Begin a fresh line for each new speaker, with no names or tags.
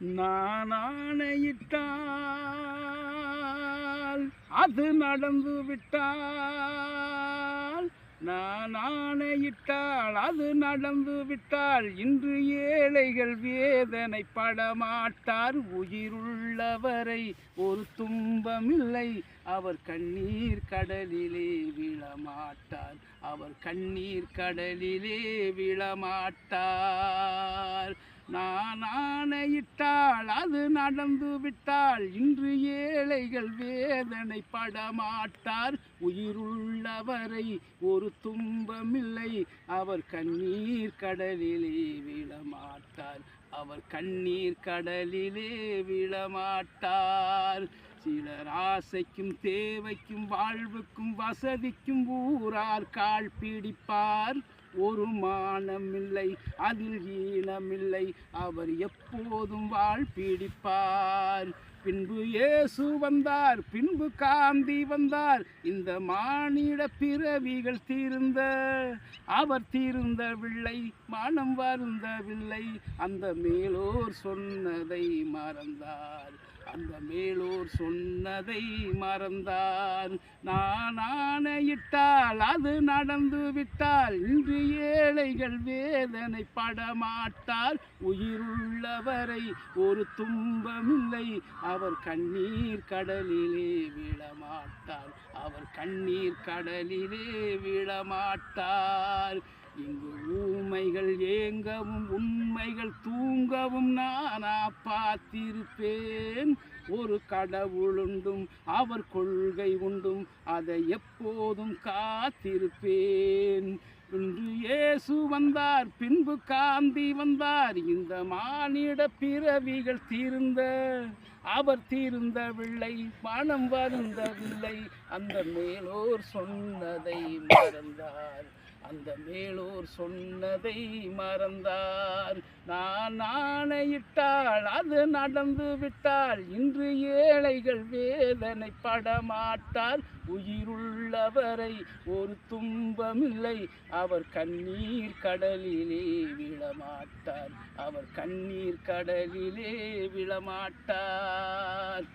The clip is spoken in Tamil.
நான் ஆணையிட்டால் அது நடந்து விட்டால், நான் ஆணையிட்டால் அது நடந்து விட்டால், இன்று ஏழைகள் வேதனைப்பட மாட்டார். உயிருள்ளவரை ஒரு துன்பமில்லை, அவர் கண்ணீர் கடலிலே விழமாட்டார். அவர் கண்ணீர் கடலிலே விழமாட்டார். நான் ஆணையிட்டால் அது நடந்து விட்டால், இன்று ஏழைகள் வேதனைப்பட மாட்டார். உயிருள்ளவரை ஒரு துன்பமில்லை, அவர் கண்ணீர் கடலிலே விழமாட்டார். அவர் கண்ணீர் கடலிலே விழமாட்டார். சிலர் ஆசைக்கும் தேவைக்கும் வாழ்வுக்கும் வசதிக்கும் ஊரார் கால் பிடிப்பார். ஒரு மானமில்லை, அதில் ஈனமில்லை, அவர் எப்போதும் வாழ் பிடிப்பார். பின்பு இயேசு வந்தார், பின்பு காந்தி வந்தார், இந்த மானிட பிறவிகள் தீர்ந்த அவர் தீர்ந்தவில்லை, மனம் வருந்தவில்லை. அந்த மேலோர் சொன்னதை மறந்தார், அந்த மேலோர் சொன்னதை மறந்தார். நான் ஆணையிட்டால் அது நடந்து விட்டால், இன்று ஏழைகள் வேதனைப்பட மாட்டார். உயிருள்ளவரை ஒரு துன்பமில்லை, அவர் கண்ணீர் கடலிலே விழமாட்டார். அவர் கண்ணீர் கடலிலே விழமாட்டார். இங்கு ஊமைகள் ஏங்கவும் உண்மைகள் தூங்கவும் நானா பார்த்திருப்பேன். ஒரு கடவுளுண்டும் அவர் கொள்கை உண்டும், அதை எப்போதும் காத்திருப்பேன். இன்று இயேசு வந்தார், பின்பு காந்தி வந்தார், இந்த மானிட பிறவிகள் தீர்ந்த அவர் தீர்ந்தவில்லை, மனம் வருந்தவில்லை. அந்த மேலோர் சொன்னதை மறந்தார், அந்த மேலோர் சொன்னதை மறந்தார். நான் ஆணையிட்டால் அது நடந்து விட்டால், இன்று ஏழைகள் வேதனைப்பட மாட்டார். உயிருள்ளவரை ஒரு துன்பமில்லை, அவர் கண்ணீர் கடலிலே விழமாட்டார். அவர் கண்ணீர் கடலிலே விழமாட்டார்.